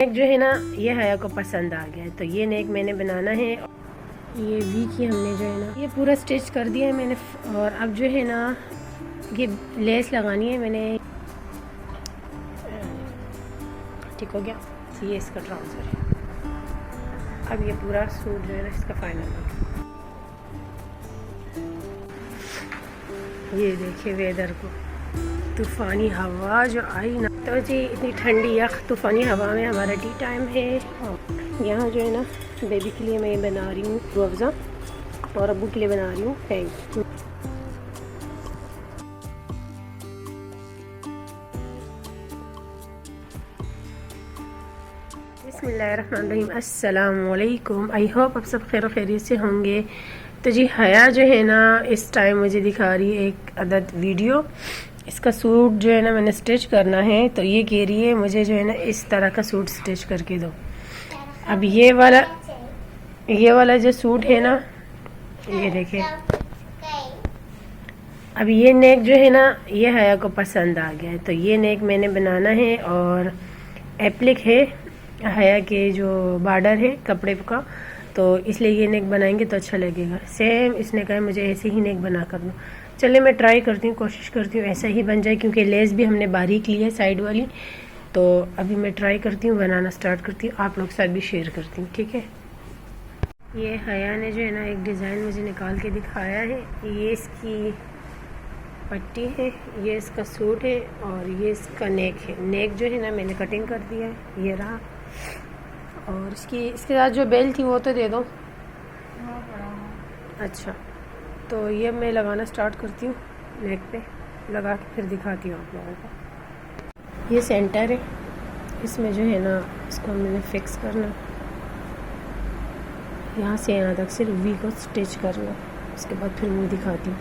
नेक जो है ना ये हया को पसंद आ गया है, तो ये नेक मैंने बनाना है। ये वी की हमने जो है ना ये पूरा स्टिच कर दिया है मैंने, और अब जो है ना ये लेस लगानी है मैंने। ठीक हो गया, ये इसका ट्राउज़र है। अब ये पूरा सूट जो है ना इसका फाइनल लुक। ये देखिए वेदर को, तूफ़ानी हवा जो आई ना, तो जी इतनी ठंडी यख तूफ़ानी हवा में हमारा टी टाइम है। यहाँ जो है ना बेबी के लिए मैं बना रही हूँ रूह अफ़ज़ा, और अब्बू के लिए बना रही हूँ फैंग। बिस्मिल्लाहिर्रहमानिर्रहीम, अस्सलाम वालेकुम। आई होप आप सब खैर खैरियत से होंगे। तो जी हया जो है ना इस टाइम मुझे दिखा रही है एक अदद वीडियो। इसका सूट जो है ना मैंने स्टिच करना है, तो ये कह रही है मुझे जो है ना इस तरह का सूट स्टिच करके दो। अब ये वाला जो सूट है ना, ये देखिए, अब ये नेक जो है ना ये हया को पसंद आ गया है, तो ये नेक मैंने बनाना है। और एप्लिक है हया के जो बॉर्डर है कपड़े का, तो इसलिए ये नेक बनाएंगे तो अच्छा लगेगा। सेम इसने कहा मुझे ऐसे ही नेक बना कर दो। चलिए मैं ट्राई करती हूँ, कोशिश करती हूँ ऐसा ही बन जाए, क्योंकि लेस भी हमने बारीक ली है साइड वाली। तो अभी मैं ट्राई करती हूँ, बनाना स्टार्ट करती हूँ, आप लोग के साथ भी शेयर करती हूँ, ठीक है। ये हया ने जो है ना एक डिज़ाइन मुझे निकाल के दिखाया है। ये इसकी पट्टी है, ये इसका सूट है, और ये इसका नेक है। नेक जो है ना मैंने कटिंग कर दिया है, ये रहा। और इसके साथ जो बेल्ट थी वो तो दे दो। अच्छा, तो ये मैं लगाना स्टार्ट करती हूँ, नेक पे लगा के फिर दिखाती हूँ आप लोगों को। ये सेंटर है, इसमें जो है ना इसको मैंने फिक्स करना, यहाँ से यहाँ तक सिर्फ वी को स्टिच करना, उसके बाद फिर मैं दिखाती हूँ।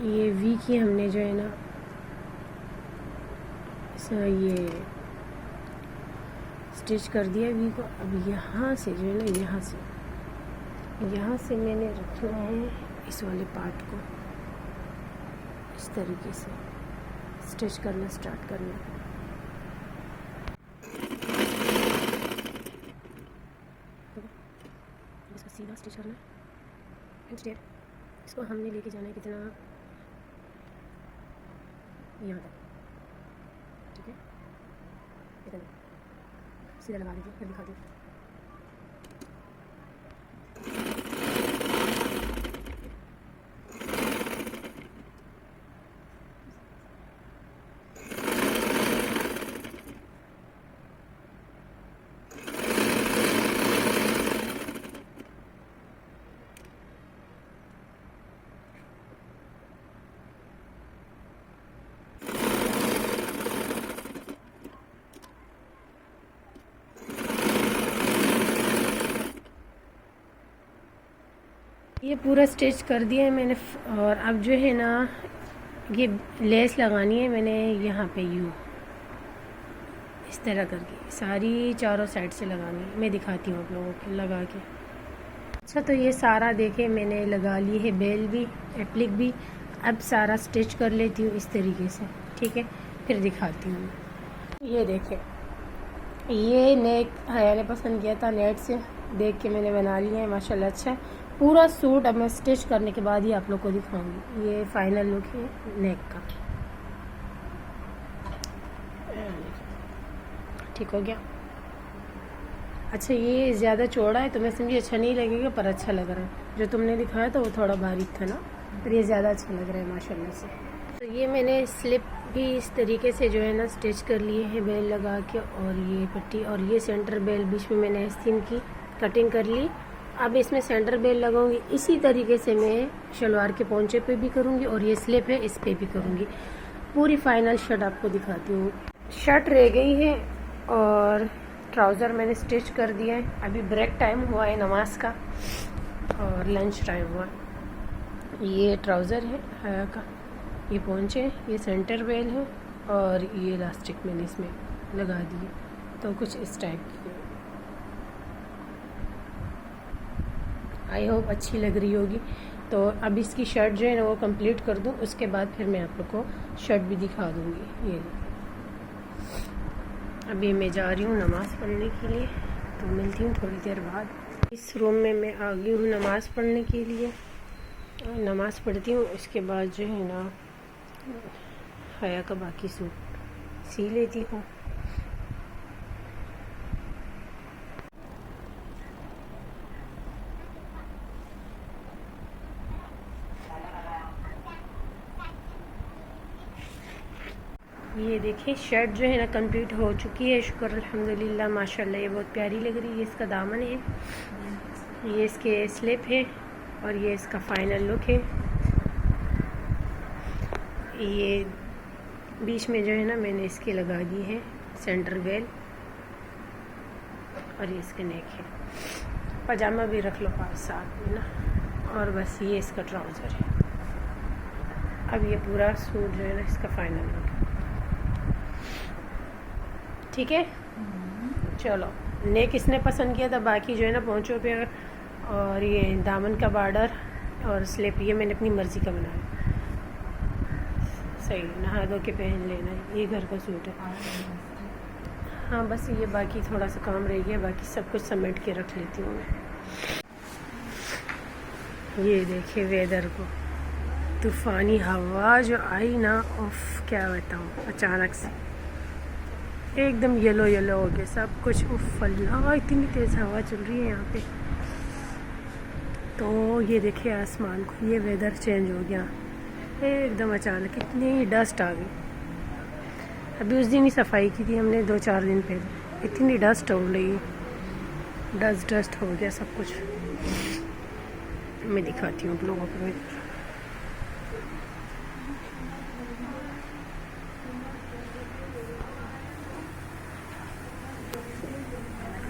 ये वी की हमने जो है ना ये स्टिच कर दिया वी को। अब यहाँ से जो है ना यहाँ से मैंने रखना है इस वाले पार्ट को, इस तरीके से स्टिच करना स्टार्ट करना। इसको सीधा स्टिच करना है, स्टेप इसको हमने लेके जाना है कितना, यहाँ तक, ठीक है। इतना सीधा लगा दीजिए, फिर दिखा दीजिए। ये पूरा स्टिच कर दिया है मैंने, और अब जो है ना ये लेस लगानी है मैंने यहाँ पे यूँ इस तरह करके सारी चारों साइड से लगानी है। मैं दिखाती हूँ आप लोगों को लगा के। अच्छा, तो ये सारा देखे मैंने लगा ली है, बेल भी एप्लिक भी। अब सारा स्टिच कर लेती हूँ इस तरीके से, ठीक है, फिर दिखाती हूँ। ये देखे, ये नेक हया ने पसंद किया था, नेट से देख के मैंने बना लिया है, माशाल्लाह अच्छा है। पूरा सूट अब मैं स्टिच करने के बाद ही आप लोग को दिखाऊंगी। ये फाइनल लुक है नेक का, ठीक हो गया। अच्छा, ये ज़्यादा चौड़ा है तो मैं समझी अच्छा नहीं लगेगा, पर अच्छा लग रहा है। जो तुमने दिखाया था वो थोड़ा बारीक था ना, पर ये ज़्यादा अच्छा लग रहा है माशाल्लाह से। तो ये मैंने स्लिप भी इस तरीके से जो है ना स्टिच कर लिए हैं बेल लगा के, और ये पट्टी और ये सेंटर बेल बीच में मैंने आस्तीन की कटिंग कर ली। अब इसमें सेंटर बेल लगाऊंगी, इसी तरीके से मैं शलवार के पोंचे पे भी करूंगी, और ये स्लिप है इस पे भी करूंगी। पूरी फाइनल शर्ट आपको दिखाती हूँ। शर्ट रह गई है और ट्राउज़र मैंने स्टिच कर दिया है। अभी ब्रेक टाइम हुआ है नमाज का, और लंच टाइम हुआ, ये ट्राउज़र है हया का, ये पोंचे, ये सेंटर वेल है और ये इलास्टिक मैंने इसमें लगा दिए, तो कुछ इस टाइप की। आई होप अच्छी लग रही होगी। तो अब इसकी शर्ट जो है ना वो कंप्लीट कर दूँ, उसके बाद फिर मैं आप लोग को शर्ट भी दिखा दूँगी। ये अभी मैं जा रही हूँ नमाज़ पढ़ने के लिए, तो मिलती हूँ थोड़ी देर बाद। इस रूम में मैं आ गई हूँ नमाज़ पढ़ने के लिए। नमाज़ पढ़ती हूँ, इसके बाद जो है ना हया का बाकी सूट सी लेती हूँ। ये देखिए शर्ट जो है ना कंप्लीट हो चुकी है, शुक्र अल्हम्दुलिल्लाह माशाल्लाह। ये बहुत प्यारी लग रही है। इसका दामन है, ये इसके स्लिप है और ये इसका फाइनल लुक है। ये बीच में जो है ना मैंने इसके लगा दी है सेंटर वेल और ये इसके नेक है। पजामा भी रख लो पास साथ में ना, और बस ये इसका ट्राउज़र है। अब ये पूरा सूट जो है ना इसका फाइनल लुक है। ठीक है, चलो। नेक इसने पसंद किया था, बाकी जो है ना पोंचों पे और ये दामन का बॉर्डर और स्लिप ये मैंने अपनी मर्ज़ी का बनाया। सही, नहा धो के पहन लेना है, ये घर का सूट है। हाँ बस ये बाकी थोड़ा सा काम रह गया, बाकी सब कुछ समेट के रख लेती हूँ मैं। ये देखिए वेदर को, तूफ़ानी हवा जो आई ना, उफ क्या बताऊँ, अचानक से एकदम येलो येलो हो गया सब कुछ। उफ अल्लाह, इतनी तेज़ हवा चल रही है यहाँ पे। तो ये देखिए आसमान को, ये वेदर चेंज हो गया एकदम अचानक, इतनी डस्ट आ गई। अभी उस दिन ही सफाई की थी हमने 2-4 दिन पहले, इतनी डस्ट हो रही है, डस्ट हो गया सब कुछ। मैं दिखाती हूँ आप लोगों को।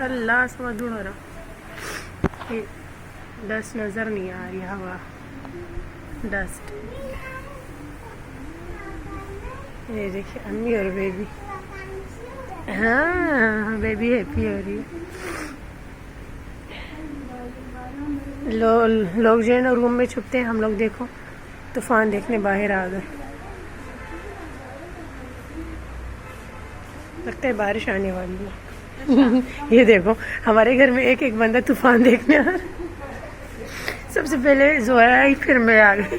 अल्लाह समझ दूर हो रहा, ये डस्ट नज़र नहीं आ रही, हवा डस्ट। ये देखिए अम्मी और बेबी, हाँ बेबी हैप्पी हो रही है। लोग जो है ना रूम में छुपते हैं, हम लोग देखो तूफान देखने बाहर आ गए। लगता है बारिश आने वाली है। ये देखो हमारे घर में एक एक बंदा तूफान देखने आ रहा। सबसे पहले जोया आई, फिर मैं आ गई।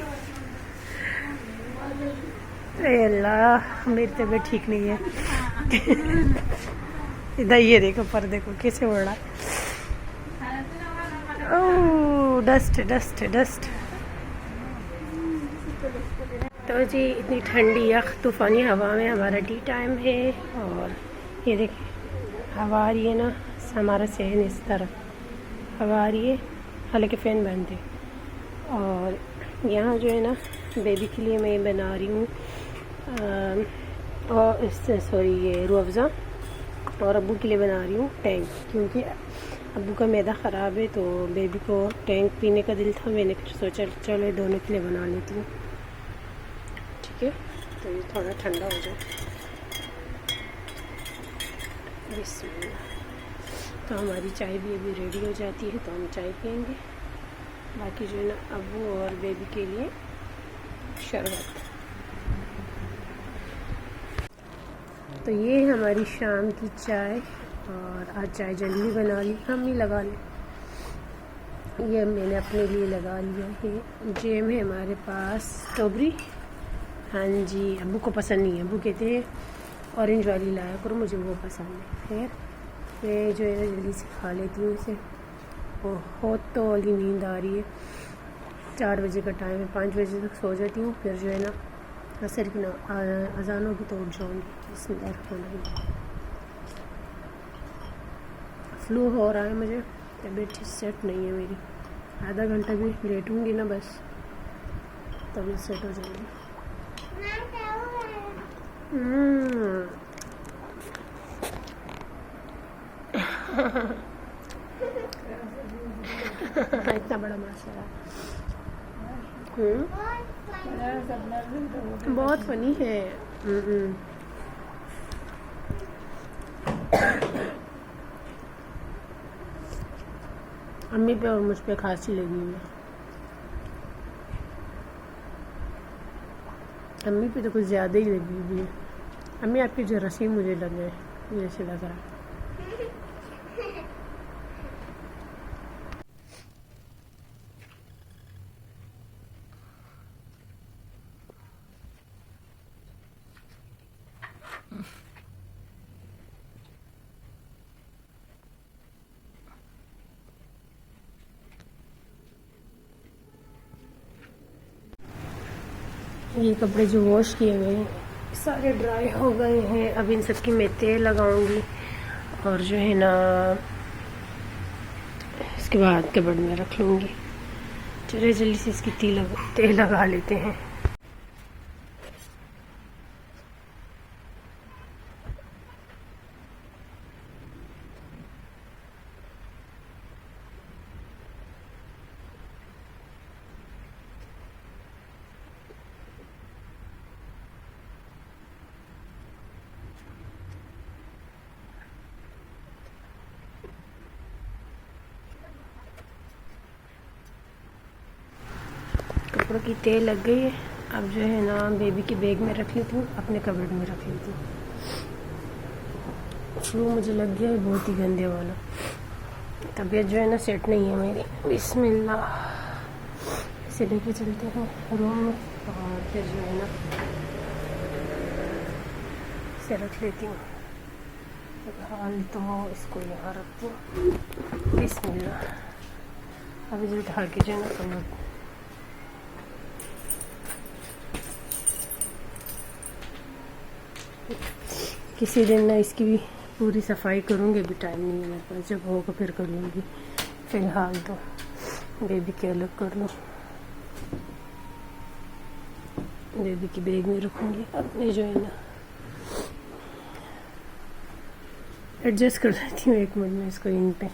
अरे अल्लाह, मेरी तबीयत ठीक नहीं है। इधर ये देखो पर्दे को कैसे उड़ रहा। ओह डस्ट डस्ट डस्ट। तो जी इतनी ठंडी यख तूफ़ानी हवा में हमारा टी टाइम है, और ये देखिए हवा आ रही है ना, हमारा सहन इस तरफ हवा आ रही है, हालांकि फ़ैन बंद है। और यहाँ जो है ना बेबी के लिए मैं बना रही हूँ और सॉरी ये रूह अफ़ज़ा, और अब्बू के लिए बना रही हूँ टैंक, क्योंकि अब्बू का मैदा ख़राब है तो बेबी को टैंक पीने का दिल था। मैंने फिर सोचा चलो दोनों के लिए बना लेती हूँ। ठीक है, तो ये थोड़ा ठंडा हो जाए। बिस्मिल्लाह। तो हमारी चाय भी अभी रेडी हो जाती है, तो हम चाय पियेंगे। बाकी जो है ना अब्बू और बेबी के लिए शरबत। तो ये हमारी शाम की चाय, और आज चाय जल्दी बना ली, हम ही लगा लें। ये मैंने अपने लिए लगा लिया है। जेम है हमारे पास स्ट्रॉबेरी, हाँ जी, अब्बू को पसंद नहीं है, अब्बू कहते हैं ऑरेंज वाली लाया करो, मुझे वो पसंद है। खैर मैं जो है ना जल्दी से खा लेती हूँ इसे। बहुत तो वाली नींद आ रही है, 4 बजे का टाइम है, 5 बजे तक सो जाती हूँ, फिर जो है ना असर की अजान होगी तो उठ जाऊँगी। इसमें फ्लू हो रहा है मुझे, तबीयत सेट नहीं है मेरी। आधा घंटा भी लेटूँगी ना बस, तब सेट हो जाएगी। इतना बड़ा माशा। बहुत फनी है। अम्मी पे और मुझ पे खांसी लगी हुई है। अम्मी पे तो कुछ ज़्यादा ही लगी हुई है। अम्मी आपकी जरासीम मुझे लग गए, जैसे लग रहा है। ये कपड़े जो वॉश किए हुए हैं सारे ड्राई हो गए हैं। अब इन सब की मैं तेल लगाऊंगी और जो है ना इसके बाद कपड़ में रख लूँगी। चलिए जल्दी से इसकी तेल लगा लेते हैं। कपड़ों की तेल लग गई है। अब जो है ना बेबी की बैग में रख लेती हूँ, अपने कबर्ड में रख लेती हूँ। फ्लू मुझे लग गया है बहुत ही गंदे वाला। तबीयत जो है ना सेट नहीं है मेरी। बिस्मिल्लाह, इसे लेके चलते हैं रूम में और फिर जो है ना इसे रख लेती हूँ। हाल तो इसको यहाँ रखती हूँ। बिस्मिल्लाह, अब इसे उठा के जो है ना कमर किसी दिन ना इसकी भी पूरी सफाई करूँगी। अभी टाइम नहीं है मेरे पास, जब होगा फिर कर लूँगी। फ़िलहाल तो बेबी के अलग कर लूँ, बेबी की बैग में रखूँगी। अपने जो है ना एडजस्ट कर देती हूँ 1 मिनट में इसको इन पे।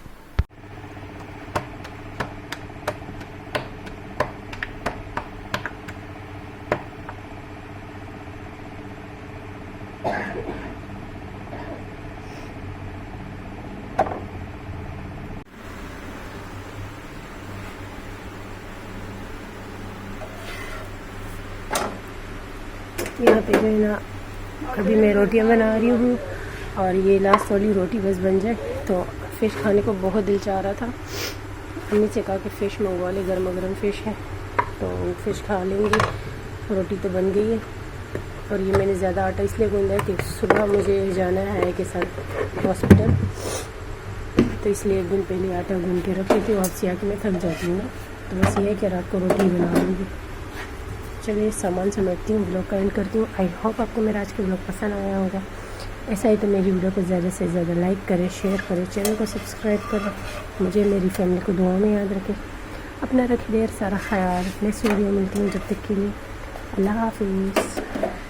यहाँ पे जो है ना अभी मैं रोटियाँ बना रही हूँ और ये लास्ट वाली रोटी बस बन जाए तो फ़िश खाने को बहुत दिल चाह रहा था। अम्मी से कहा कि फ़िश मंगवा ले, गर्मा गर्म फ़िश है तो फ़िश खा लेंगे। रोटी तो बन गई है और ये मैंने ज़्यादा आटा इसलिए गूंदा है कि सुबह मुझे जाना है के साथ हॉस्पिटल, तो इसलिए 1 दिन पहले आटा गूंद के रख लेती हूँ। वापसी आके मैं थक जाती हूँ ना, तो बस ये है कि रात को रोटी बना लूँगी। चलिए सामान समेटती हूँ, ब्लॉग का एंड करती हूँ। आई होप आपको मेरा आज का ब्लॉग पसंद आया होगा। ऐसा ही तो मेरी वीडियो को ज़्यादा से ज़्यादा लाइक करें, शेयर करें, चैनल को सब्सक्राइब करें। मुझे मेरी फैमिली को दुआ में याद रखें। अपना रखें ढेर सारा ख्याल। नेक्स्ट वीडियो मिलती हूँ, जब तक के लिए अल्लाह हाफिज़।